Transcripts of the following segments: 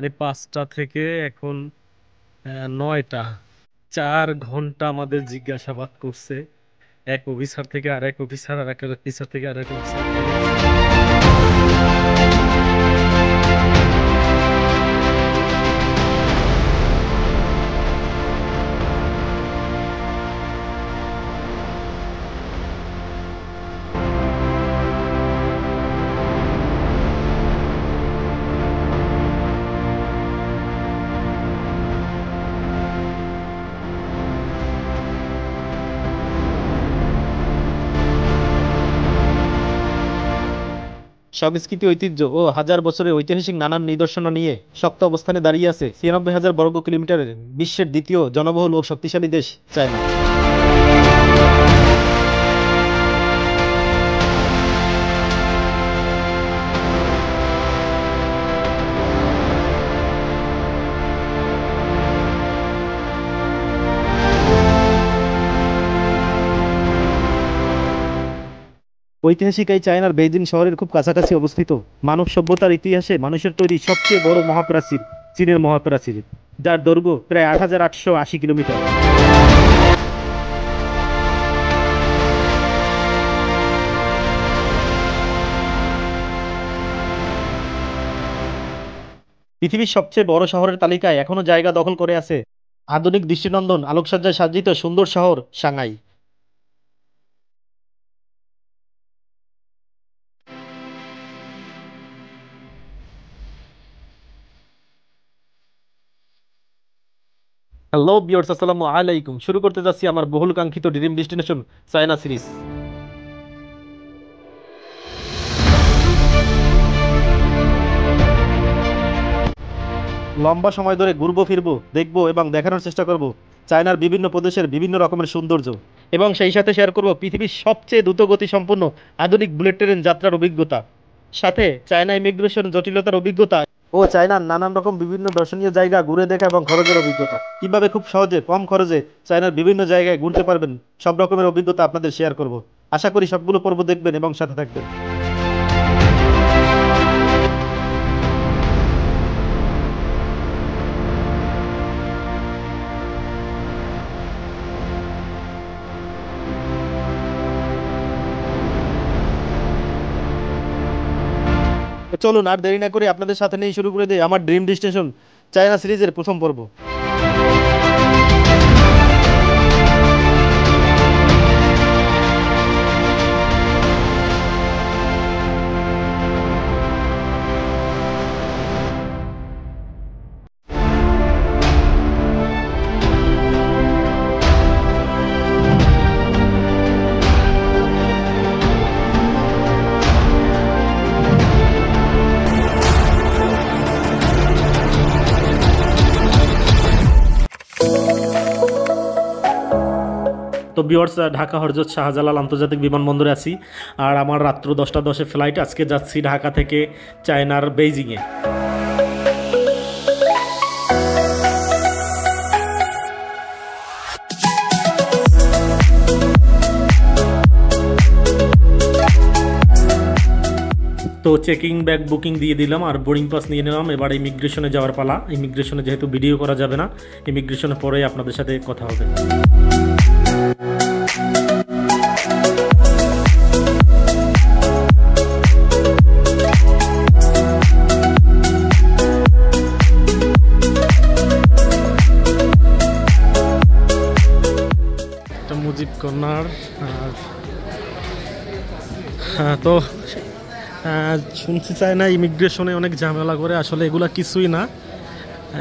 মানে 5টা থেকে এখন 9টা, 4 ঘন্টা আমাদের জিজ্ঞাসাবাদ করছে। এক অফিসার থেকে আরেক অফিসার, আর এক অফিসার থেকে আরেক অফিসার। সংস্কৃতি ঐতিহ্য ও হাজার বছরের ঐতিহাসিক নানান নিদর্শন নিয়ে শক্ত অবস্থানে দাঁড়িয়ে আছে 96,000 বর্গ কিলোমিটারের বিশ্বের দ্বিতীয় জনবহুল ও শক্তিশালী দেশ চায়না। ঐতিহাসিক এই চায়নার বেইজিং শহরের খুব কাছাকাছি অবস্থিত মানব সভ্যতার ইতিহাসে মানুষের তৈরি সবচেয়ে বড় মহাপ্রাচীর চীনের মহাপ্রাচীর, যার দৈর্ঘ্য প্রায় 8,880 কিলোমিটার। পৃথিবীর সবচেয়ে বড় শহরের তালিকায় এখনো জায়গা দখল করে আছে আধুনিক দৃষ্টিনন্দন আলোকসজ্জায় সজ্জিত সুন্দর শহর সাংহাই। হ্যালো ভিউয়ার্স, আসসালামু আলাইকুম। শুরু করতে যাচ্ছি আমার বহুল কাঙ্ক্ষিত ড্রিম ডেস্টিনেশন চায়না সিরিজ। লম্বা সময় ধরে ঘুরবো ফিরবো দেখবো এবং দেখানোর চেষ্টা করব চায়নার বিভিন্ন প্রদেশের বিভিন্ন রকমের সৌন্দর্য, এবং সেই সাথে শেয়ার করব পৃথিবীর সবচেয়ে দ্রুতগতি সম্পন্ন আধুনিক বুলেট ট্রেন যাত্রার অভিজ্ঞতা, সাথে চায়না ইমিগ্রেশন জটিলতার অভিজ্ঞতা ও চায়নার নানান রকম বিভিন্ন দর্শনীয় জায়গা ঘুরে দেখা এবং খরচের অভিজ্ঞতা। কিভাবে খুব সহজে কম খরচে চায়নার বিভিন্ন জায়গায় ঘুরতে পারবেন, সব রকমের অভিজ্ঞতা আপনাদের শেয়ার করব। আশা করি সবগুলো পর্ব দেখবেন এবং সাথে থাকবেন। তো চলুন আর দেরি না করে আপনাদের সাথে নিয়ে শুরু করে দিই আমার ড্রিম ডেস্টিনেশন চায়না সিরিজের প্রথম পর্ব। তো ভিউয়ার্স, ঢাকা হযরত শাহজালাল আন্তর্জাতিক বিমানবন্দরে আছি, আর আমার রাত্র 10টা 10-এ ফ্লাইট। আজকে যাচ্ছি ঢাকা থেকে চায়নার বেইজিংয়ে। তো চেকিং ব্যাগ বুকিং দিয়ে দিলাম আর বোর্ডিং পাস নিয়ে নিলাম। এবার ইমিগ্রেশনে যাওয়ার পালা। ইমিগ্রেশনে যেহেতু ভিডিও করা যাবে না, ইমিগ্রেশনে পরে আপনাদের সাথে কথা হবে। মুজিব কর্নার। তো শুনছি চাই না ইমিগ্রেশনে অনেক ঝামেলা করে, আসলে এগুলা কিছুই না।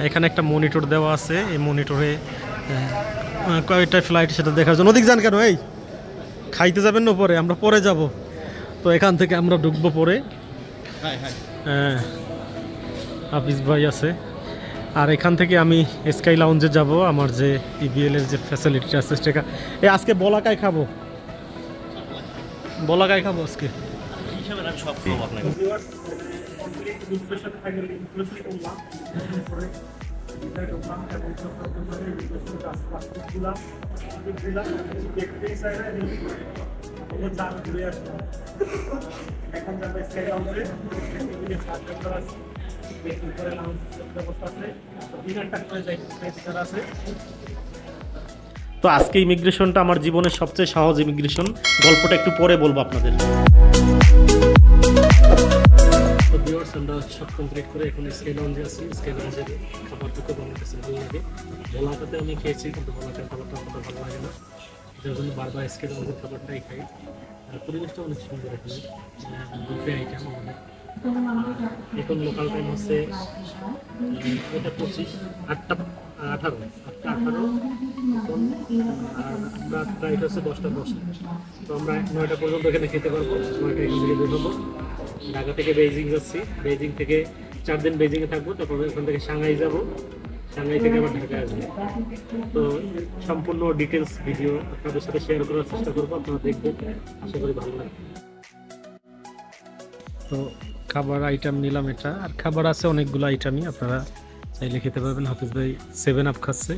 এখানে একটা মনিটর দেওয়া আছে, এই মনিটরে কয়টা ফ্লাইট সেটা দেখার জন্য। ওদিক যান কেন? এই খাইতে যাবেন না? পরে আমরা পরে যাব। তো এখান থেকে আমরা ঢুকবো পরে। হ্যাঁ, হাফিজ ভাই আছে। আর এখান থেকে আমি স্কাই লাউঞ্জে যাব। আমার যে ইবিএল এর যে ফ্যাসিলিটি আছে সেটা। এই আজকে বলাকায় খাবো, বলাকায় খাবো আজকে। তো আজকে ইমিগ্রেশনটা আমার জীবনের সবচেয়ে সহজ ইমিগ্রেশন, গল্পটা একটু পরে বলবো আপনাদের। তো ভিউয়ার্স, আমরা সব কমপ্লিট করে এখন স্কাই লঞ্জে আছি। স্কাই লঞ্জের খাবারটুকু আমার কাছে ভালো লাগে। ভোলাটাতে আমি খেয়েছি, কিন্তু ভোলাটার খাবারটা অতটা ভালো লাগে না, যার জন্য বারবার স্কাই লঞ্জের খাবারটাই খাই। আর পরিবেশটা অনেক সুন্দর এখানে, বুফে আইটেম আমাদের। এখন লোকাল টাইম হচ্ছে 25, 8টা 18 এখন। আর আমরা ফ্লাইট হচ্ছে 10টা 10। তো আমরা 9টা পর্যন্ত এখানে খেতে পারবো। 9টা এখান থেকে বের হবো। ঢাকা থেকে বেইজিং যাচ্ছি, বেইজিং থেকে 4 দিন বেইজিংয়ে থাকবো, তারপর এখান থেকে সাংহাই যাব, সাংহাই থেকে আবার ঢাকায় আসবো। তো সম্পূর্ণ ডিটেলস ভিডিও আপনাদের সাথে শেয়ার করার চেষ্টা করবো, আপনারা দেখবেন, আশা করি ভালো লাগবে। তো খাবার আইটেম নিলাম এটা, আর খাবার আছে অনেকগুলো আইটেমই, আপনারা চাইলে খেতে পারবেন। হাফিজ ভাই 7 আপ খাচ্ছে।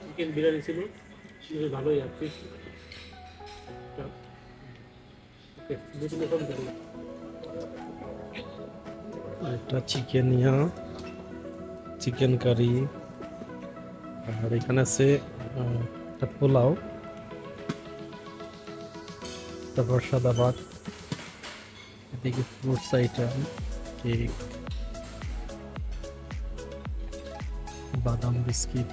চিকেন বিরিয়ানি ছিল, ভালোই আর কি। একটা চিকেন, চিকেন কারি, আর এখানে আছে একটা পোলাও, তারপর সাদা ভাত, এদিকে ফ্রুটস আইটেম, কেক, বাদাম বিস্কিট,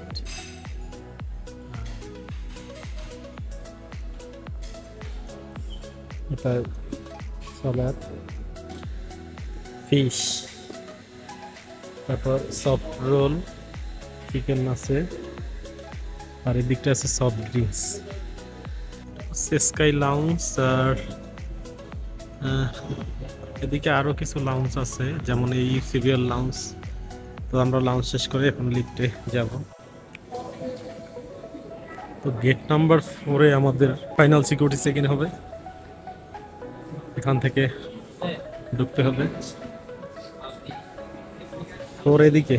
এটা সালাদ, ফিশ, তারপর সফট রোল, চিকেন আছে, আর এদিকটা আছে সফট ড্রিঙ্কস। স্কাই লাউঞ্জ, আর এদিকে আরো কিছু লাউঞ্জ আছে, যেমন এই সিরিয়াল লাউঞ্জ। তো আমরা লাউঞ্জ শেষ করে এখন লিফটে যাব। তো গেট নাম্বার 4-এ আমাদের ফাইনাল সিকিউরিটি চেক ইন হবে, এখান থেকে ঢুকতে হবে। 4 এদিকে।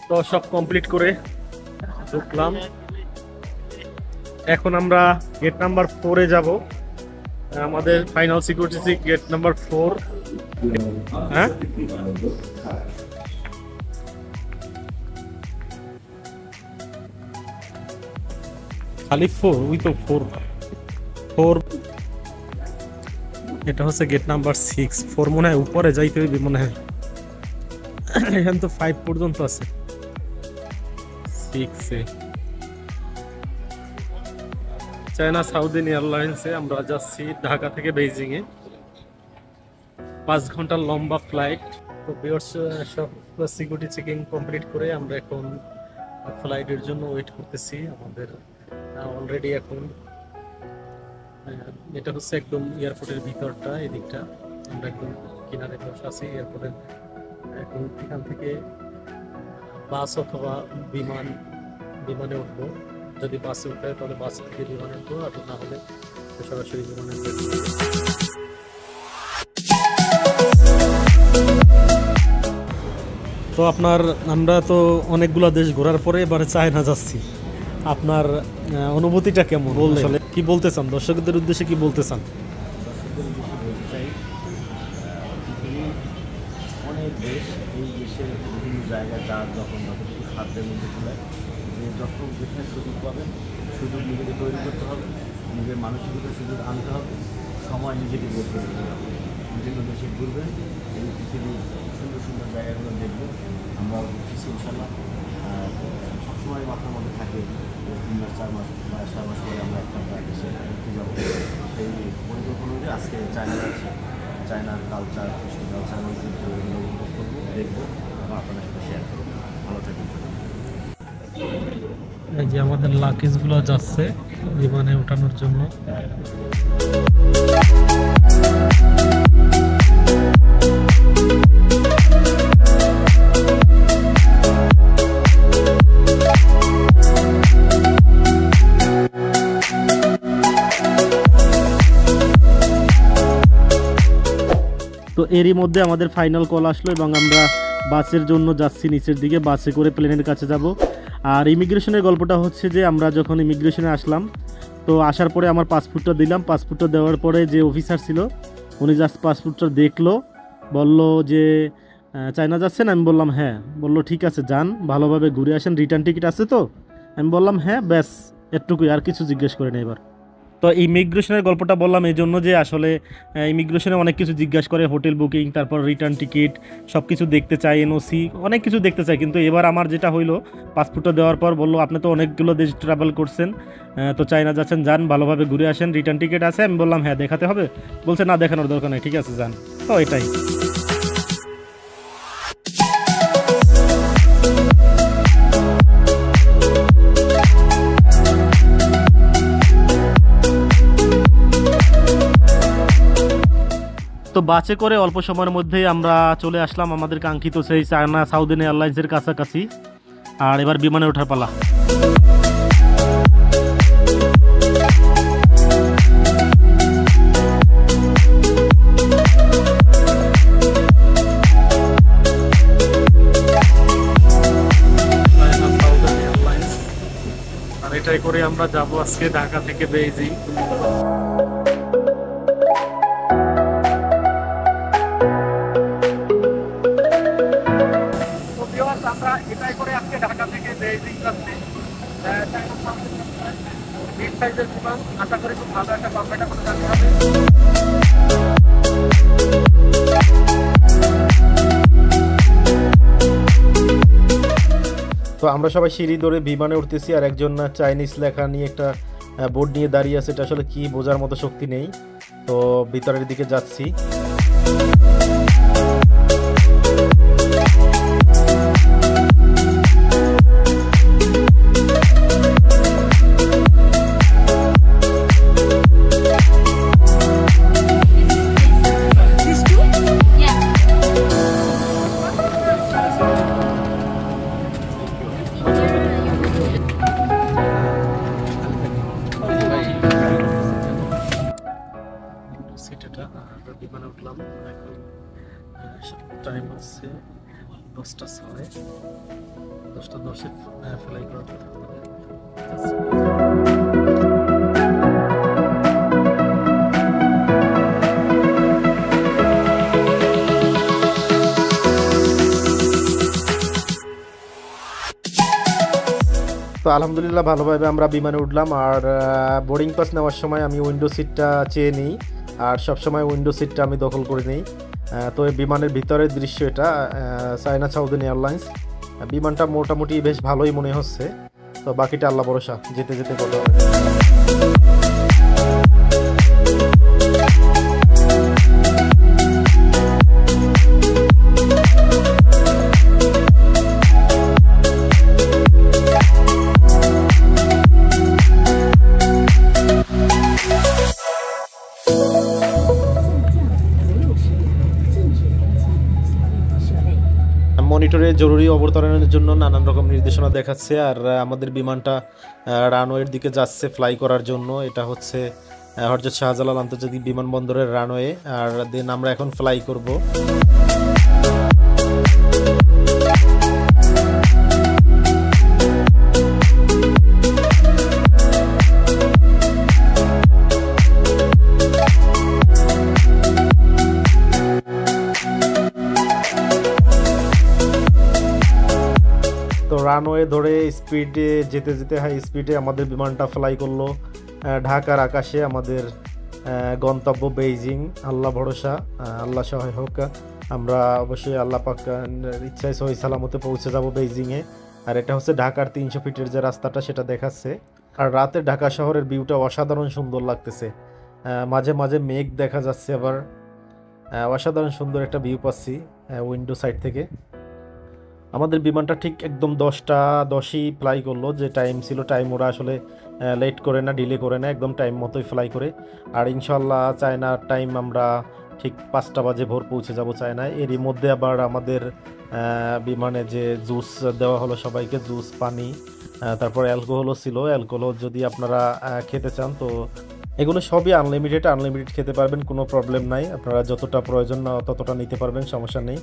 তো সব কমপ্লিট করে ঢুকলাম, এখন আমরা গেট নাম্বার 4-এ যাব। আমাদের final security check gate number 4। হ্যাঁ, খালি 4, ওই তো 4। এটা হচ্ছে গেট নাম্বার 6। 4 মনে হয় উপরে যাইতে হইবে মনে হয়, এখানে তো 5 পর্যন্ত আছে। 6-এ চায়না সাউদিন এয়ারলাইন্সে আমরা যাচ্ছি ঢাকা থেকে বেইজিংয়ে। 5 ঘন্টার লম্বা ফ্লাইট। তো ভিউয়ার্স, সব সিকিউরিটি চেকিং কমপ্লিট করে আমরা এখন ফ্লাইটের জন্য ওয়েট করতেছি। আমাদের অলরেডি এখন এটা হচ্ছে একদম এয়ারপোর্টের ভিতরটা, এদিকটা আমরা একদম কিনারে বসে আছি এয়ারপোর্টের। এখন এখান থেকে বাস অথবা বিমানে উঠবো। যদি বাসে উঠে তাহলে বাস থেকে বিমানে উঠবো, আর না হলে সরাসরি বিমানে উঠবো। তো আমরা তো অনেকগুলা দেশ ঘোরার পরে এবারে চায়না যাচ্ছি। আপনার অনুভূতিটা কেমন, আসলে কি বলতে চান, দর্শকদের উদ্দেশ্যে কি বলতে চান? অনেক দেশ, এই দেশের বিভিন্ন জায়গায় যার যখন যতটুকু সাধ্যের মধ্যে চলে, যে যত যেখানে সুযোগ পাবেন, সুযোগ নিজেকে তৈরি করতে হবে, নিজের মানসিকতা সুযোগ আনতে হবে, সময় নিজেকে বের করে দিতে হবে। বিভিন্ন দেশে ঘুরবেন, এই পৃথিবীর সুন্দর সুন্দর জায়গাগুলো দেখবেন। আমরা কিছু ইনশাল্লাহ সবসময় মাথার মধ্যে থাকে 3 মাস 4 মাস বা 6 মাস পরে আমরা একটা দেশে ঘুরতে যাবো। সেই পরিকল্পনা অনুযায়ী আজকে চায়না যাচ্ছে। চায়নার কালচার, ফেস্টিভ্যাল, চায়নার ঐতিহ্য এগুলো উপভোগ করবো, দেখবো এবং আপনাদের সাথে শেয়ার করবো। ভালো থাকবেন। এই যে আমাদের লাগেজগুলো যাচ্ছে বিমানে ওঠানোর জন্য। এরই মধ্যে আমাদের ফাইনাল কল আসলো এবং আমরা বাসের জন্য যাচ্ছি নিচের দিকে, বাসে করে প্লেনের কাছে যাব। আর ইমিগ্রেশনের গল্পটা হচ্ছে যে আমরা যখন ইমিগ্রেশনে আসলাম, তো আসার পরে আমার পাসপোর্টটা দিলাম। পাসপোর্টটা দেওয়ার পরে যে অফিসার ছিল উনি জাস্ট পাসপোর্টটা দেখলো, বলল যে চায়না যাচ্ছেন? আমি বললাম হ্যাঁ। বলল ঠিক আছে যান, ভালোভাবে ঘুরে আসেন, রিটার্ন টিকিট আছে তো? আমি বললাম হ্যাঁ, ব্যাস এটুকুই, আর কিছু জিজ্ঞেস করে নেই। এবার তো ইমিগ্রেশনের গল্পটা বললাম এই জন্য যে আসলে ইমিগ্রেশনে অনেক কিছু জিজ্ঞাসা করে, হোটেল বুকিং, তারপর রিটার্ন টিকিট, সব কিছু দেখতে চাই, এনওসি, অনেক কিছু দেখতে চাই। কিন্তু এবার আমার যেটা হইলো, পাসপোর্টটা দেওয়ার পর বললো আপনি তো অনেকগুলো দেশ ট্রাভেল করছেন, তো চায়না যাচ্ছেন, যান ভালোভাবে ঘুরে আসেন, রিটার্ন টিকিট আছে? আমি বললাম হ্যাঁ, দেখাতে হবে? বলছে না, দেখানোর দরকার নেই, ঠিক আছে যান। তো এটাই। তো বাসে করে অল্প সময়ের মধ্যেই আমরা চলে আসলাম আমাদের কাঙ্ক্ষিত সেই চায়না সাউদার্ন এয়ারলাইন্সের কাছাকাছি। আর এবার বিমানে ওঠার পালা। আর এটাই করে আমরা যাব আজকে ঢাকা থেকে বেইজিং। আমরা এটাই করে আজকে ঢাকা থেকে বেইজিং যাচ্ছি। বিগ সাইজের বিমান, আশা করি খুব ভালো একটা কম্পিউটার করে যাওয়া হবে। তো আমরা সবাই সিঁড়ি ধরে বিমানে উঠতেছি, আর একজন চাইনিজ লেখা নিয়ে একটা বোর্ড নিয়ে দাঁড়িয়ে আছে, এটা আসলে কি বোঝার মতো শক্তি নেই। তো ভিতরের দিকে যাচ্ছি। বিমানে উঠলাম, এখন টাইম হচ্ছে 10:06, 10:10 ফ্লাই করার কথা। তো আলহামদুলিল্লাহ ভালোভাবে আমরা বিমানে উঠলাম। আর বোর্ডিং পাস নেওয়ার সময় আমি উইন্ডো সিটটা চেয়ে নিই, আর সবসময় উইন্ডো সিটটা আমি দখল করে নিই। তো এই বিমানের ভিতরের দৃশ্য এটা, চায়না সাউদার্ন এয়ারলাইন্স। বিমানটা মোটামুটি বেশ ভালোই মনে হচ্ছে। তো বাকিটা আল্লাহ ভরসা, যেতে যেতে কথা হবে। মনিটরে জরুরি অবতরণের জন্য নানান রকম নির্দেশনা দেখাচ্ছে। আর আমাদের বিমানটা রানওয়ের দিকে যাচ্ছে ফ্লাই করার জন্য। এটা হচ্ছে হযরত শাহজালাল আন্তর্জাতিক বিমানবন্দরের রানওয়ে। আর দেন আমরা এখন ফ্লাই করব। রানওয়ে ধরে স্পিডে যেতে যেতে হাই স্পিডে আমাদের বিমানটা ফ্লাই করলো ঢাকার আকাশে। আমাদের গন্তব্য বেইজিং। আল্লাহ ভরসা, আল্লাহ সহায় হোক। আমরা অবশ্যই আল্লাহ পাক ইচ্ছায় সহি সালামতে পৌঁছে যাব বেইজিংয়ে। আর এটা হচ্ছে ঢাকার 300 ফিটের যে রাস্তাটা সেটা দেখাচ্ছে। আর রাতে ঢাকা শহরের ভিউটা অসাধারণ সুন্দর লাগতেছে। মাঝে মাঝে মেঘ দেখা যাচ্ছে, আবার অসাধারণ সুন্দর একটা ভিউ পাচ্ছি উইন্ডো সাইড থেকে। আমাদের বিমানটা ঠিক একদম 10:10ই ফ্লাই করলো। যে টাইম ছিল, টাইম ওরা আসলে লেট করে না, ডিলে করে না, একদম টাইম মতোই ফ্লাই করে। আর ইনশাল্লাহ চায়নার টাইম আমরা ঠিক 5টা বাজে ভোর পৌঁছে যাব চায়নায়। এরই মধ্যে আবার আমাদের বিমানে যে জুস দেওয়া হলো সবাইকে, জুস, পানি, তারপর অ্যালকোহলও ছিল। অ্যালকোহল যদি আপনারা খেতে চান তো এগুলো সবই আনলিমিটেড, আনলিমিটেড খেতে পারবেন, কোনো প্রবলেম নাই। আপনারা যতটা প্রয়োজন না ততটা নিতে পারবেন, সমস্যা নেই।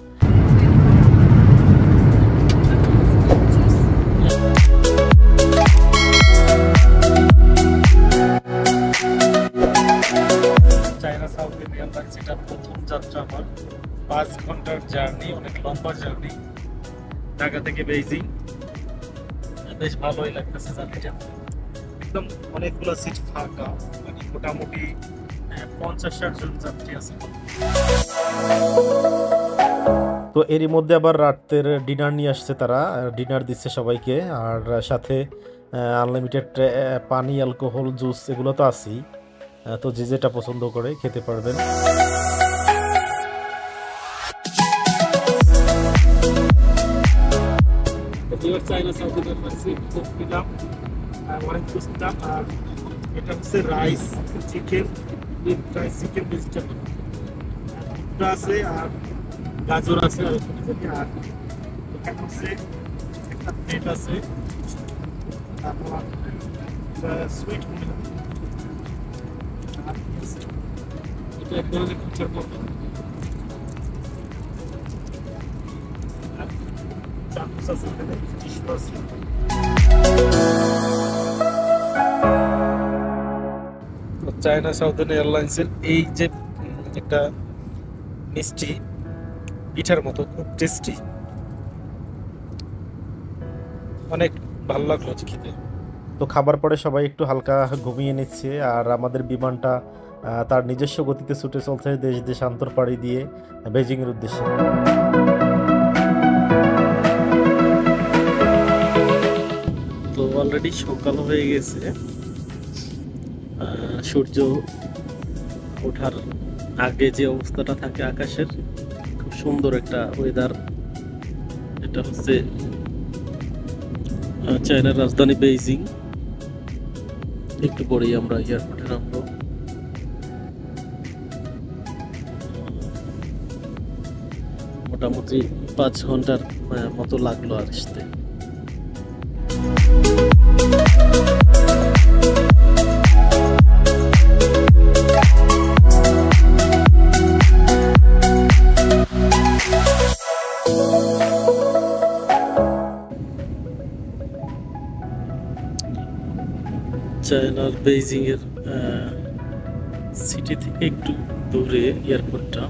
চায়না সাউথ ইন্ডিয়ান লাইন্স, এটা প্রথম যাত্রা আমার। 5 ঘন্টার জার্নি, অনেক লম্বা জার্নি, ঢাকা থেকে বেইজিং। বেশ ভালোই লাগতেছে জার্নিটা। একদম অনেকগুলো সিট ফাঁকা, মানে মোটামুটি 50-60 জন যাত্রী আছে। তো এরই মধ্যে আবার রাতের ডিনার নিয়ে আসছে তারা, ডিনার দিচ্ছে সবাইকে, আর সাথে আনলিমিটেড পানি, অ্যালকোহল, জুস এগুলো তো আছেই। তো যে যেটা পছন্দ করে খেতে পারবেন। চায়না সাউথ ইন্ডিয়ান লাইন্সে দিলাম অনেক প্রস্তাব। আর এটা হচ্ছে rice chicken, rice chicken vegetable আছে, আর গাজর আছে, আর এখানে হচ্ছে একটা প্লেট আছে, তারপর সুইট এটা এক ধরনের কুচার মতো, চামচ আছে, টিস্যু আছে। চায়না সাউদার্ন এয়ারলাইন্সের এই যে একটা মিষ্টি পিঠার মতো, খুব টেস্টি, অনেক ভালো লাগলো খেতে। তো খাবার পরে সবাই একটু হালকা ঘুমিয়ে নিচ্ছে, আর আমাদের বিমানটা তার নিজস্ব গতিতে ছুটে চলছে দেশ দেশান্তর পাড়ি দিয়ে বেজিংয়ের উদ্দেশ্যে। তো অলরেডি সকাল হয়ে গেছে, সূর্য ওঠার আগে যে অবস্থাটা থাকে আকাশের, খুব সুন্দর একটা ওয়েদার। এটা হচ্ছে চায়নার রাজধানী বেইজিং। একটু পরেই আমরা এয়ারপোর্টে নামবো। মোটামুটি 5 ঘন্টার মতো লাগলো আসতে। চায়নার বেইজিং এর সিটি থেকে একটু দূরে এয়ারপোর্টটা।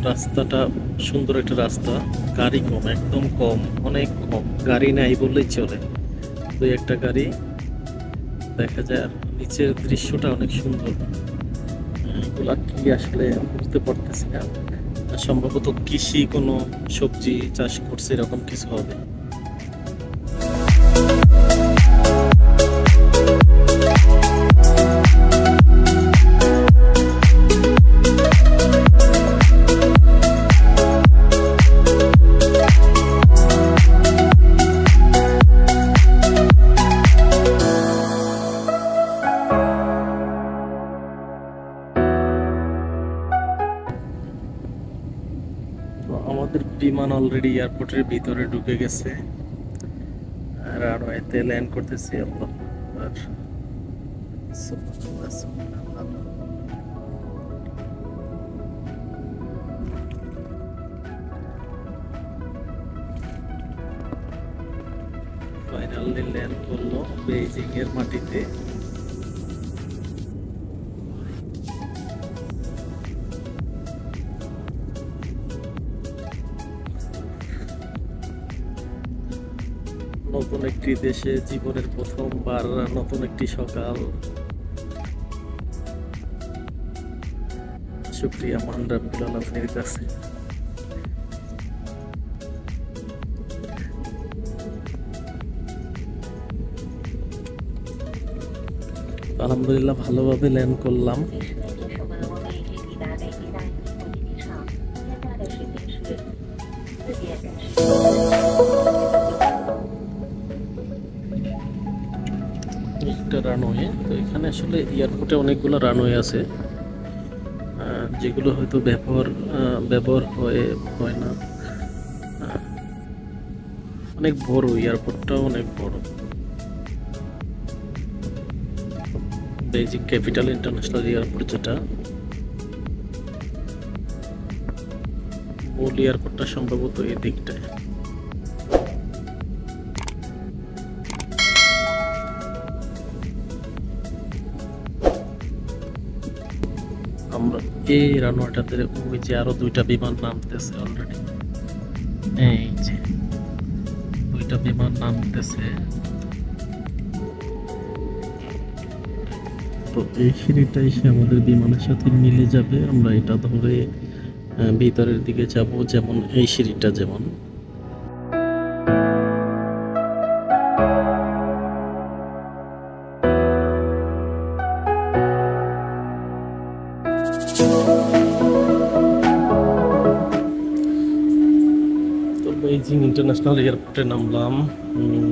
রাস্তাটা সুন্দর একটা রাস্তা, গাড়ি কম, একদম কম, অনেক কম, গাড়ি নাই বললেই চলে, 2-1টা গাড়ি দেখা যায়। আর নিচের দৃশ্যটা অনেক সুন্দর। এগুলা কি আসলে বুঝতে পারতেছি না, সম্ভবত কৃষি কোনো সবজি চাষ করছে এরকম কিছু হবে। আমাদের বিমান অলরেডি এয়ারপোর্টের ভিতরে ঢুকে গেছে, রানওয়েতে ল্যান্ড করতেছি। আল্লাহু আকবার, সুবহানাল্লাহ, সুবহানাল্লাহ। ফাইনালি ল্যান্ড করলো বেইজিং এর মাটিতে। নতুন একটি দেশে জীবনের প্রথমবার, নতুন একটি সকাল। শুকরিয়া মহান রব্বুল আলামিনের কাছে। আলহামদুলিল্লাহ ভালোভাবে ল্যান্ড করলাম। একটা রানওয়ে, তো এখানে আসলে এয়ারপোর্টে অনেকগুলো রানওয়ে আছে, যেগুলো হয়তো ব্যবহার হয় না। অনেক বড় এয়ারপোর্টটাও, অনেক বড়। বেইজিং ক্যাপিটাল ইন্টারন্যাশনাল এয়ারপোর্ট, যেটা মূল এয়ারপোর্টটা সম্ভবত এই দিকটায়। আমরা এই রানওয়েটাতে ওই যে আরো দুইটা বিমান নামতেছে অলরেডি, এই যে দুইটা বিমান নামতেছে। তো এই সিঁড়িটা এসে আমাদের বিমানের সাথে মিলে যাবে, আমরা এটা ধরে ভিতরের দিকে যাব, যেমন এই সিঁড়িটা যেমন। তো বেইজিং ইন্টারন্যাশনাল এয়ারপোর্টে নামলাম,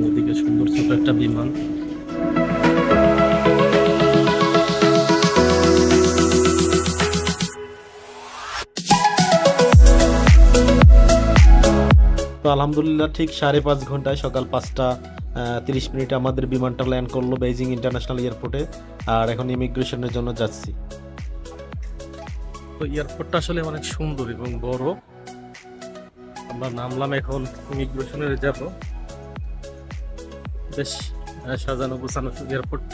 এদিকে সুন্দর ছোট একটা বিমান। তো আলহামদুলিল্লাহ ঠিক 5.5 ঘন্টায় সকাল 5টা 30 মিনিটে আমাদের বিমানটা ল্যান্ড করলো বেইজিং ইন্টারন্যাশনাল এয়ারপোর্টে, আর এখন ইমিগ্রেশনের জন্য যাচ্ছি। তো এয়ারপোর্টটা আসলে অনেক সুন্দর এবং বড়। আমরা নামলাম, এখন ইমিগ্রেশনে যাব। বেশ সাজানো গোছানো এয়ারপোর্ট,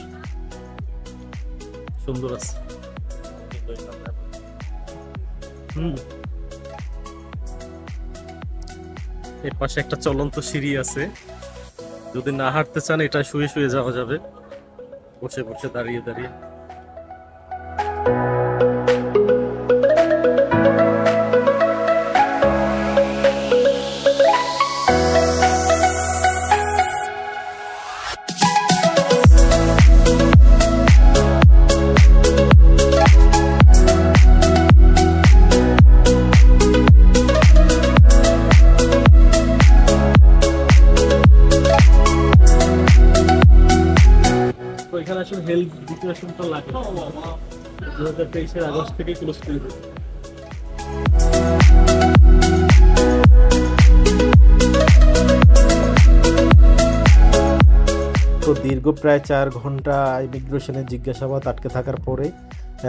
সুন্দর আছে। এর পাশে একটা চলন্ত সিঁড়ি আছে, যদি না হাঁটতে চান এটা শুয়ে শুয়ে যাওয়া যাবে, বসে বসে দাঁড়িয়ে দাঁড়িয়ে। এখানে আসলে হেলথ ডিক্লারেশনটা লাগে 2023 আগস্ট থেকে ক্লোজ করে দেবে। তো দীর্ঘ প্রায় 4 ঘন্টা ইমিগ্রেশনের জিজ্ঞাসাবাদ আটকে থাকার পরে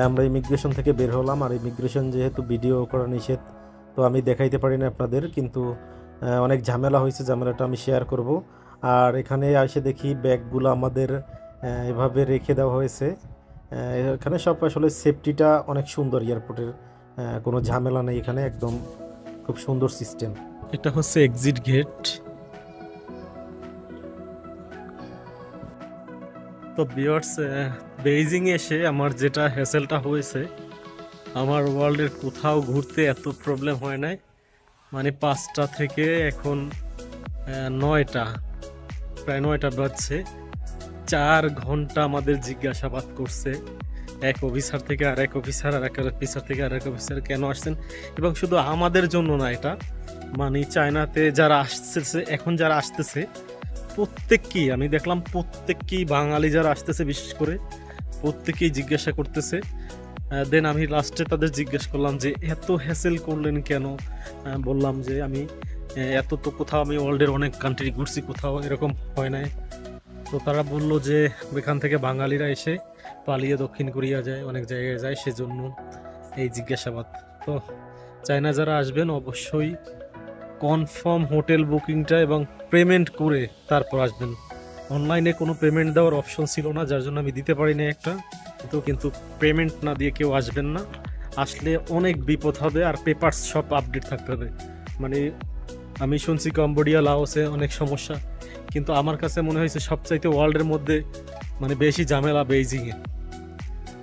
আমরা ইমিগ্রেশন থেকে বের হলাম। আর ইমিগ্রেশন যেহেতু ভিডিও করা নিষেধ, তো আমি দেখাইতে পারি না আপনাদের, কিন্তু অনেক ঝামেলা হয়েছে, ঝামেলাটা আমি শেয়ার করব। আর এখানে এসে দেখি ব্যাগগুলো আমাদের এভাবে রেখে দেওয়া হয়েছে। এখানে সব আসলে সেফটিটা অনেক সুন্দর, এয়ারপোর্টের কোনো ঝামেলা নেই এখানে, একদম খুব সুন্দর সিস্টেম। এটা হচ্ছে এক্সিট গেট। তো ভিউয়ার্স, বেইজিং এসে আমার যেটা হ্যাসেলটা হয়েছে, আমার ওয়ার্ল্ডের কোথাও ঘুরতে এত প্রবলেম হয় নাই। মানে 5টা থেকে এখন 9টা, প্রায় 9টা বাজছে। 4 ঘন্টা আমাদের জিজ্ঞাসাবাদ করছে, এক অফিসার থেকে আর এক অফিসার, আর এক অফিসার থেকে আর এক অফিসার, কেন আসছেন। এবং শুধু আমাদের জন্য না, এটা মানে চায়নাতে যারা আসতেছে, এখন যারা আসতেছে প্রত্যেককেই আমি দেখলাম, প্রত্যেককেই বাঙালি যারা আসতেছে বিশেষ করে প্রত্যেকেই জিজ্ঞাসা করতেছে। দেন আমি লাস্টে তাদের জিজ্ঞেস করলাম যে এত হ্যাসেল করলেন কেন। বললাম যে আমি এত তো কোথাও, আমি ওয়ার্ল্ডের অনেক কান্ট্রি ঘুরছি, কোথাও এরকম হয় নাই। তো তারা বললো যে ওইখান থেকে বাঙালিরা এসে পালিয়ে দক্ষিণ কোরিয়া যায়, অনেক জায়গায় যায়, সেজন্য এই জিজ্ঞাসাবাদ। তো চায়না যারা আসবেন অবশ্যই কনফার্ম হোটেল বুকিংটা এবং পেমেন্ট করে তারপর আসবেন। অনলাইনে কোনো পেমেন্ট দেওয়ার অপশন ছিল না, যার জন্য আমি দিতে পারি না একটা। কিন্তু পেমেন্ট না দিয়ে কেউ আসবেন না, আসলে অনেক বিপদ হবে। আর পেপারস সব আপডেট থাকতে হবে। মানে আমি শুনছি কম্বোডিয়া, লাওসে অনেক সমস্যা, কিন্তু আমার কাছে মনে হয়েছে সবচাইতে ওয়ার্ল্ডের মধ্যে মানে বেশি ঝামেলা বেইজিংয়ে।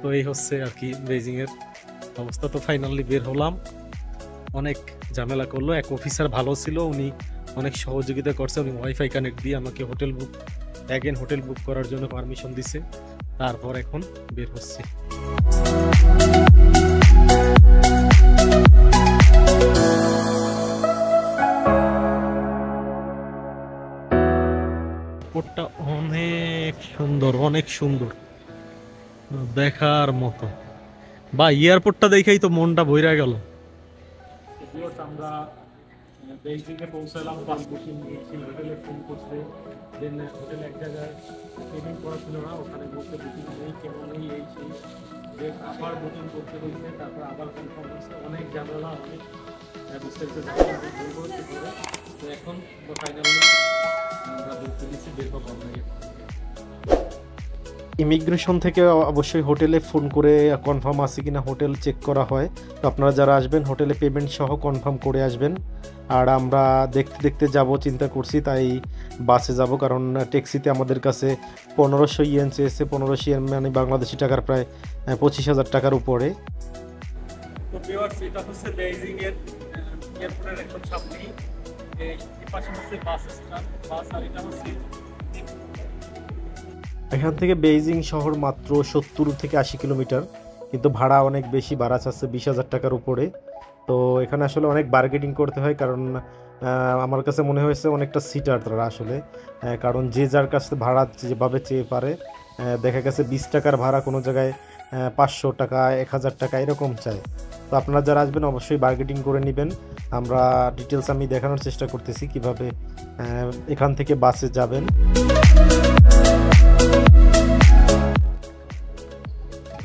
তো এই হচ্ছে আর কি বেইজিংয়ের অবস্থা। তো ফাইনালি বের হলাম, অনেক ঝামেলা করলো। এক অফিসার ভালো ছিল, উনি অনেক সহযোগিতা করছে, উনি ওয়াইফাই কানেক্ট দিয়ে আমাকে হোটেল বুক করার জন্য পারমিশন দিছে। তারপর এখন বের হচ্ছে। এয়ারপোর্টটা অনেক সুন্দর, অনেক সুন্দর, দেখার মতো। বা এয়ারপোর্টটা দেখেই তো মনটা ভইরা গেল। আমরা বেইজিংয়ে পৌঁছালাম, বাস বুকিং নিয়েছি, হোটেলে ফোন করছে, দেন হোটেলে এক জায়গায় পেমেন্ট করা ছিল না, ওখানে বলতে বুকিং নেই, কেমন নেই, এই সেই, দেন আবার বুকিং করতে হয়েছে, তারপর আবার কনফার্ম হয়েছে, অনেক ঝামেলা, অনেক বিস্তারিত ঝামেলা করেছে। তো এখন ফাইনালি আমরা বলতে দিচ্ছি বের হবো আমরা। ইমিগ্রেশন থেকে অবশ্যই হোটেলে ফোন করে কনফার্ম আছে কিনা হোটেল চেক করা হয়। তো আপনারা যারা আসবেন হোটেলে পেমেন্ট সহ কনফার্ম করে আসবেন। আর আমরা দেখতে দেখতে যাব চিন্তা করছি, তাই বাসে যাব, কারণ ট্যাক্সিতে আমাদের কাছে 1500 ইয়েন চেয়েছে। 1500 ইয়েন মানে বাংলাদেশি টাকার প্রায় 25,000 টাকার উপরে। তো ভিউয়ার্স, এটা হচ্ছে বেইজিং এর এয়ারপোর্টের একদম সামনেই, এই পাশে হচ্ছে বাস স্ট্যান্ড, বাস, আর এটা হচ্ছে এখান থেকে বেইজিং শহর মাত্র 70 থেকে 80 কিলোমিটার, কিন্তু ভাড়া অনেক বেশি, ভাড়া চাচ্ছে 20,000 টাকার উপরে। তো এখানে আসলে অনেক বার্গেনিং করতে হয়, কারণ আমার কাছে মনে হয়েছে অনেকটা সিটার তারা আসলে, কারণ যে যার কাছে ভাড়া যেভাবে চেয়ে পারে, দেখা গেছে 20 টাকার ভাড়া কোনো জায়গায় 500 টাকা, 1000 টাকা এরকম চায়। তো আপনারা যারা আসবেন অবশ্যই বার্গেনিং করে নেবেন। আমরা ডিটেলস আমি দেখানোর চেষ্টা করতেছি কিভাবে এখান থেকে বাসে যাবেন।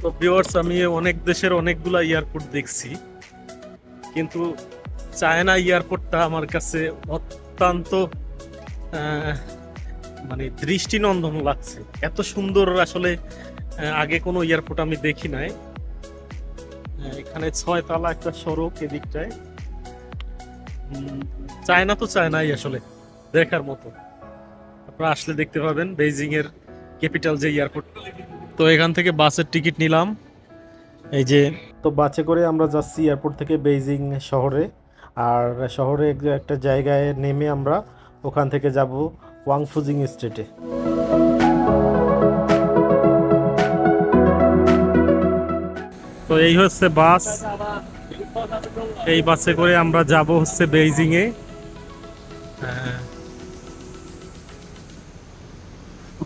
তো ভিউয়ার্স, আমি অনেক দেশের অনেকগুলা এয়ারপোর্ট দেখছি, কিন্তু চায়না এয়ারপোর্টটা আমার কাছে অত্যন্ত মানে দৃষ্টিনন্দন লাগছে। এত সুন্দর আসলে আগে কোনো এয়ারপোর্ট আমি দেখি নাই। এখানে 6 তলা একটা সড়ক এদিকটায়। চায়না তো চায়নাই আসলে দেখার মতো, আপনারা আসলে দেখতে পাবেন বেইজিং এর ক্যাপিটাল যে এয়ারপোর্ট। তো এখান থেকে বাসের টিকিট নিলাম, এই যে। তো বাসে করে আমরা যাচ্ছি এয়ারপোর্ট থেকে বেইজিং শহরে, আর শহরে একটা জায়গায় নেমে আমরা ওখান থেকে যাব ওয়াংফুজিং স্টেটে। তো এই হচ্ছে বাস, এই বাসে করে আমরা যাব হচ্ছে বেইজিং এ।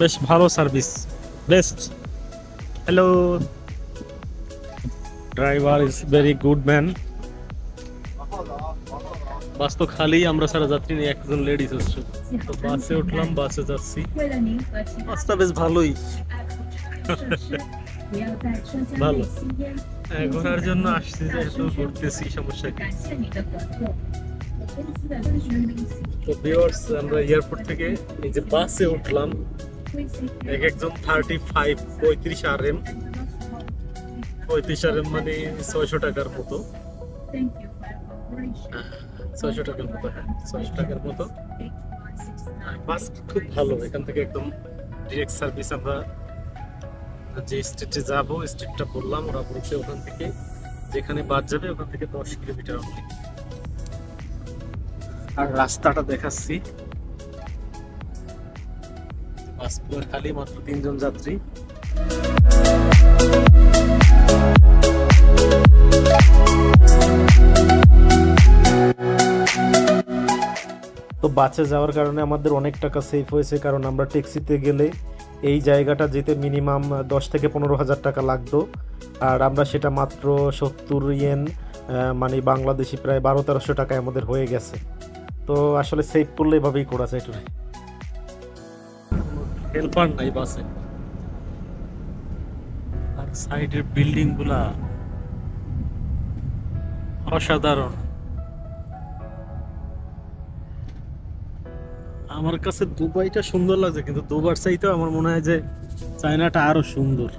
বেশ ভালো service, best. Hello, driver is very good man. Bus তো খালি, আমরা সারা যাত্রী নিয়ে, একজন লেডিস হচ্ছে। তো বাসে উঠলাম, বাসে যাচ্ছি। বাসটা বেশ ভালোই, ভালো ঘোরার জন্য আসছি, যেহেতু ঘুরতেছি, সমস্যা কি। তো ভিউয়ার্স, আমরা এয়ারপোর্ট থেকে এই যে বাসে উঠলাম, একজন 35 RM, 35 RM মানে 600 টাকার মতো, 600 টাকার মতো, হ্যাঁ 600 টাকার মতো। বাস খুব ভালো, এখান থেকে একদম ডিরেক্ট সার্ভিস। আমরা যে স্টেটে যাবো, স্টেটটা বললাম, ওরা বলছে ওখান থেকে যেখানে বাস যাবে ওখান থেকে 10 কিলোমিটার অনলি। আর রাস্তাটা দেখাচ্ছি, বাস পুরো খালি, মাত্র 3 জন যাত্রী। তো বাসে যাওয়ার কারণে আমাদের অনেক টাকা সেভ হয়েছে, কারণ আমরা ট্যাক্সিতে গেলে এই জায়গাটা যেতে মিনিমাম 10 থেকে 15,000 টাকা লাগতো, আর আমরা সেটা মাত্র 70 ইয়েন মানে বাংলাদেশি প্রায় 1200-1300 টাকায় আমাদের হয়ে গেছে। তো আসলে সেভ করলে এভাবেই করা যায়। একটু হেল্পার নাই বাসে, আর সাইডের বিল্ডিং গুলা অসাধারণ। আমার কাছে দুবাইটা সুন্দর লাগছে, কিন্তু দুবার চাইতেও আমার মনে হয় যে চায়নাটা আরো সুন্দর।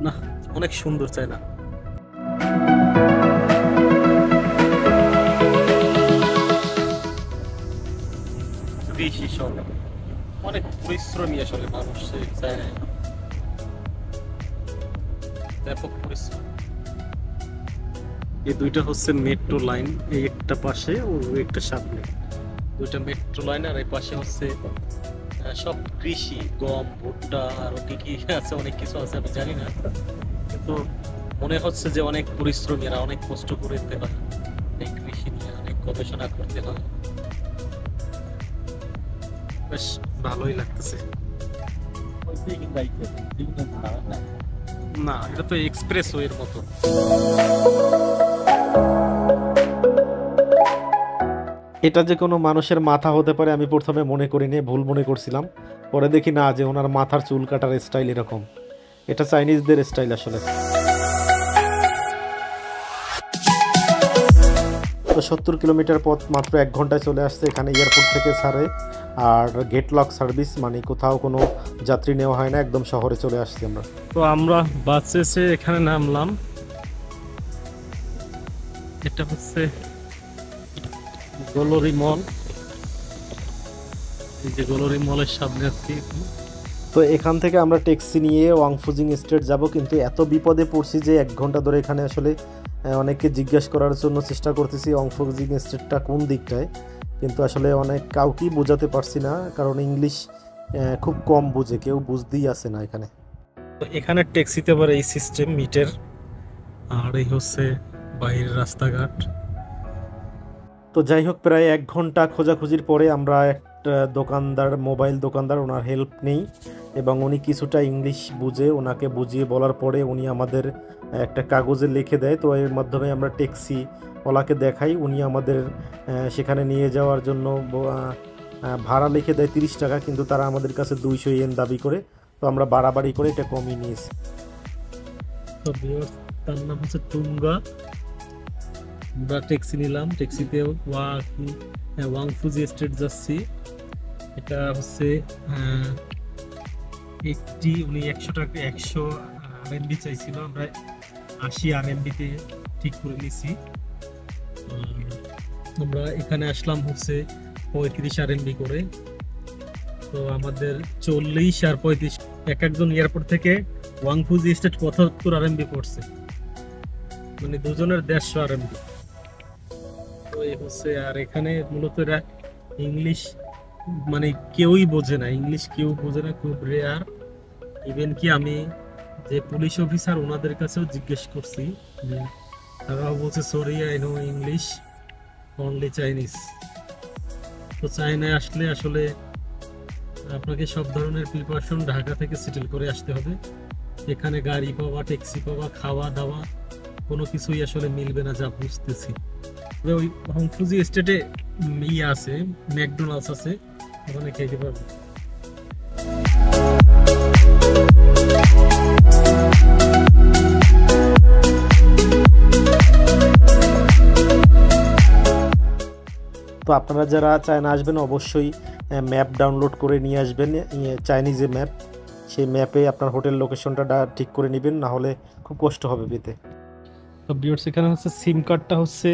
না, অনেক সুন্দর চায়না। বেশি সব অনেক পরিশ্রমী আসলে মানুষ চায়নায়, ব্যাপক পরিশ্রম। এই দুইটা হচ্ছে মেট্রো লাইন, এই একটা পাশে ও একটা সামনে, দুইটা মেট্রো লাইন। আর এই পাশে হচ্ছে সব কৃষি, গম, ভুট্টা, আর কি কি আছে, অনেক কিছু আছে, আমি জানি না, কিন্তু মনে হচ্ছে যে অনেক পরিশ্রমী, এরা অনেক কষ্ট করতে হয় এই কৃষি নিয়ে, অনেক গবেষণা করতে হয়। বেশ ভালোই লাগতেছে। না, এটা তো এক্সপ্রেস ওয়ের মতো। এটা যে কোনো মানুষের মাথা হতে পারে আমি প্রথমে মনে করিনি, ভুল মনে করছিলাম। পরে দেখি না, যে ওনার মাথার চুল কাটার স্টাইল এরকম। এটা চাইনিজদের স্টাইল আসলে। তো 70 কিলোমিটার পথ মাত্র 1 ঘন্টায় চলে আসছে। এখানে এয়ারপোর্ট থেকে ছাড়ে, আর গেট লক সার্ভিস, মানে কোথাও কোনো যাত্রী নেওয়া হয় না, একদম শহরে চলে আসছি আমরা। তো আমরা বাসে এসে এখানে নামলাম। এটা হচ্ছে গোলরি মল। এই যে গোলরি মলের সামনে আছি। তো এখান থেকে আমরা ট্যাক্সি নিয়ে ওয়াংফুজিং স্টেট যাব, কিন্তু এত বিপদে পড়ছি যে 1 ঘন্টা ধরে এখানে আসলে অনেককে জিজ্ঞেস করার জন্য চেষ্টা করতেছি ওয়াংফুজিং স্টেটটা কোন দিকটায়, কিন্তু আসলে কাউকেই বোঝাতে পারছি না, কারণ ইংলিশ খুব কম বুঝে, কেউ বুঝতেই আসে না এখানে। তো এখানে ট্যাক্সিতে আবার এই সিস্টেম মিটার, আর এই হচ্ছে বাইরের রাস্তাঘাট। তো যাই হোক, প্রায় 1 ঘন্টা খোঁজাখুঁজির পরে আমরা একটা দোকানদার, মোবাইল দোকানদার, ওনার হেল্প নেই, এবং উনি কিছুটা ইংলিশ বুঝে, ওনাকে বুঝিয়ে বলার পরে উনি আমাদের একটা কাগজে লিখে দেয়। তো এর মাধ্যমে আমরা ট্যাক্সিওয়ালাকে দেখাই, উনি আমাদের সেখানে নিয়ে যাওয়ার জন্য ভাড়া লিখে দেয় 30 টাকা, কিন্তু তারা আমাদের কাছে 200 ইয়েন দাবি করে। তো আমরা বাড়াবাড়ি করে এটা কমিয়ে নিয়েছি। তো তার নাম হচ্ছে টুঙ্গা। আমরা ট্যাক্সি নিলাম, ট্যাক্সিতে ওয়াংফুজি স্টেট যাচ্ছি। এটা হচ্ছে উনি 100 টাকা 100 আরএমবি চাইছিল, আমরা 80 আরএমবিতে ঠিক করে নিয়েছি। আমরা এখানে আসলাম হচ্ছে 35 আরএমবি করে। তো আমাদের 40 আর 35 একজন এয়ারপোর্ট থেকে ওয়াংফুজি স্টেট 75 আরএমবি পড়ছে, মানে দুজনের 150 আরএমবি। তো এই হচ্ছে, আর এখানে মূলত এরা ইংলিশ মানে কেউই বোঝে না, ইংলিশ কেউ বোঝে না, খুব রেয়ার। ইভেন কি আমি যে পুলিশ অফিসার ওনাদের কাছেও জিজ্ঞেস করছি, তারাও বলছে sorry I know English only Chinese. তো চায়নায় আসলে আসলে আপনাকে সব ধরনের প্রিপারেশন ঢাকা থেকে সেটেল করে আসতে হবে। এখানে গাড়ি পাওয়া, ট্যাক্সি পাওয়া, খাওয়া দাওয়া কোনো কিছুই আসলে মিলবে না, যা বুঝতেছি। ওই ওয়াংফুজি স্টেটে আছে, ম্যাকডোনাল্ডস আছে, ওখানে খেতে পারবো। তো আপনারা যারা চায়না আসবেন অবশ্যই ম্যাপ ডাউনলোড করে নিয়ে আসবেন, চাইনিজে ম্যাপ। সেই ম্যাপে আপনার হোটেল লোকেশনটা ঠিক করে নেবেন, না হলে খুব কষ্ট হবে পেতে। তো ভিউয়ার্স, এখানে হচ্ছে সিম কার্ডটা হচ্ছে,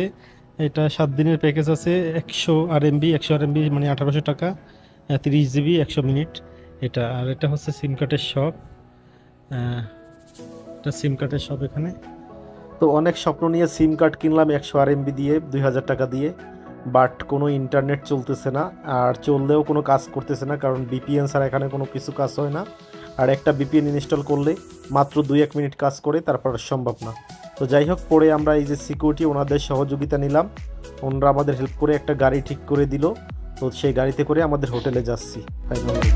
এটা 7 দিনের প্যাকেজ আছে, 100 আরএমবি মানে 1800 টাকা, 30 জিবি 100 মিনিট এটা। আর এটা হচ্ছে সিম কার্ডের শপ, এটা সিম কার্ডের শপ এখানে। তো অনেক স্বপ্ন নিয়ে সিম কার্ড কিনলাম 100 আরএমবি দিয়ে, 2000 টাকা দিয়ে, বাট কোনো ইন্টারনেট চলতেছে না, আর চললেও কোনো কাজ করতেছে না, কারণ বিপিএন ছাড়া এখানে কোনো কিছু কাজ হয় না। আর একটা বিপিএন ইনস্টল করলে মাত্র 2-1 মিনিট কাজ করে, তারপর সম্ভব না। তো যাই হোক, পরে আমরা এই যে সিকিউরিটি, ওনাদের সহযোগিতা নিলাম, ওনারা আমাদের হেল্প করে একটা গাড়ি ঠিক করে দিল। তো সেই গাড়িতে করে আমাদের হোটেলে যাচ্ছি ফাইনালি।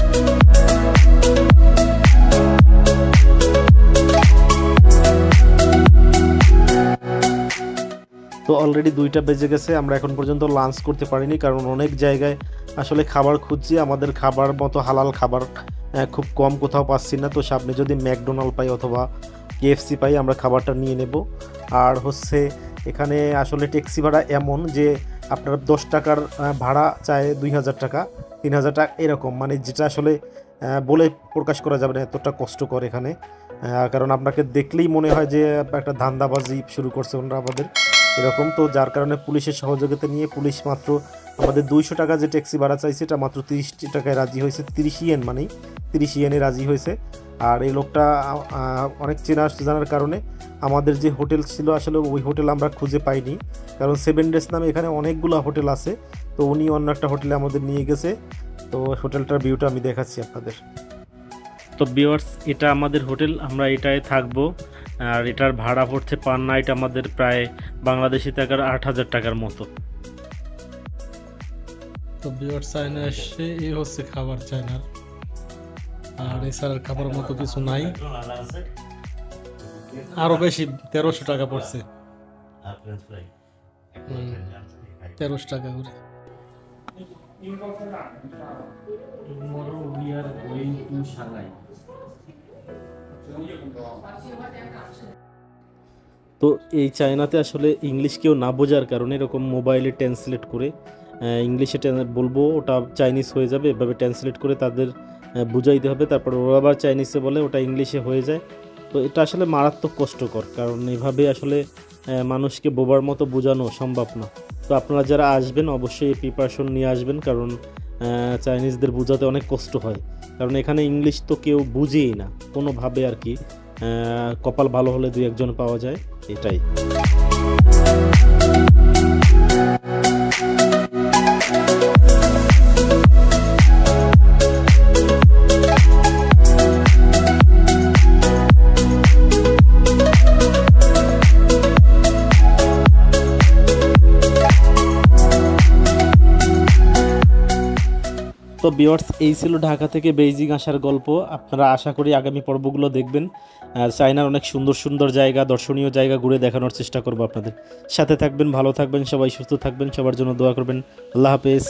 তো অলরেডি 2টা বেজে গেছে, আমরা এখন পর্যন্ত লাঞ্চ করতে পারিনি, কারণ অনেক জায়গায় আসলে খাবার খুঁজছি, আমাদের খাবার মতো হালাল খাবার খুব কম কোথাও পাচ্ছি না। তো সামনে যদি ম্যাকডোনাল্ড পাই অথবা কেএফসি পাই, আমরা খাবারটা নিয়ে নেব। আর হচ্ছে এখানে আসলে ট্যাক্সি ভাড়া এমন যে আপনার 10 টাকার ভাড়া চায় 2000 টাকা, 3000 টাকা এরকম, মানে যেটা আসলে বলে প্রকাশ করা যাবে না, এতটা কষ্টকর এখানে। কারণ আপনাকে দেখলেই মনে হয় যে একটা ধান্দাবাজি শুরু করছে ওনারা আমাদের এরকম। তো যার কারণে পুলিশের সহযোগিতা নিয়ে পুলিশ মাত্র আমাদের 200 টাকা যে ট্যাক্সি ভাড়া চাইছে, এটা মাত্র 30 টাকায় রাজি হয়েছে, 30 ইয়েন, মানে 30 ইয়েনে রাজি হয়েছে। আর এই লোকটা অনেক চেনা জানার কারণে আমাদের যে হোটেল ছিল আসলে ওই হোটেল আমরা খুঁজে পাইনি, কারণ 7 ডেজ নামে এখানে অনেকগুলো হোটেল আছে। তো উনি অন্য একটা হোটেলে আমাদের নিয়ে গেছে। তো হোটেলটার ভিউটা আমি দেখাচ্ছি আপনাদের। তো ভিউয়ার্স, এটা আমাদের হোটেল, আমরা এটায় থাকবো। আর এটার ভাড়া পড়ছে পার নাইট আমাদের প্রায় বাংলাদেশি টাকার 8000 টাকার মতো। তো ভিউয়ার্স, চায়না এসে এই হচ্ছে খাবার চায়নার, আর এছাড়া খাবার মতো কিছু নাই। আরো বেশি 1300 টাকা পড়ছে, 1300 টাকা করে। Tomorrow we are going to Shanghai. তো এই চায়নাতে আসলে ইংলিশ কেউ না বোঝার কারণে এরকম মোবাইলে ট্রান্সলেট করে ইংলিশে বলবো, ওটা চাইনিজ হয়ে যাবে, এভাবে ট্রান্সলেট করে তাদের বুঝাইতে হবে, তারপর ওরা আবার চাইনিজে বলে, ওটা ইংলিশে হয়ে যায়। তো এটা আসলে মারাত্মক কষ্টকর, কারণ এভাবে আসলে মানুষকে বোবার মতো বোঝানো সম্ভব না। তো আপনারা যারা আসবেন অবশ্যই এই প্রিপারেশন নিয়ে আসবেন, কারণ চাইনিজদের বোঝাতে অনেক কষ্ট হয়, কারণ এখানে ইংলিশ তো কেউ বুঝেই না কোনোভাবে আর কি। কপাল ভালো হলে দুই একজন পাওয়া যায়, এটাই। তো ভিউয়ার্স, এই ছিল ঢাকা থেকে বেইজিং আসার গল্প। আপনারা আশা করি আগামী পর্বগুলো দেখবেন। আর চায়নার অনেক সুন্দর সুন্দর জায়গা, দর্শনীয় জায়গা ঘুরে দেখানোর চেষ্টা করব আপনাদের। সাথে থাকবেন, ভালো থাকবেন, সবাই সুস্থ থাকবেন, সবার জন্য দোয়া করবেন। আল্লাহ হাফেজ।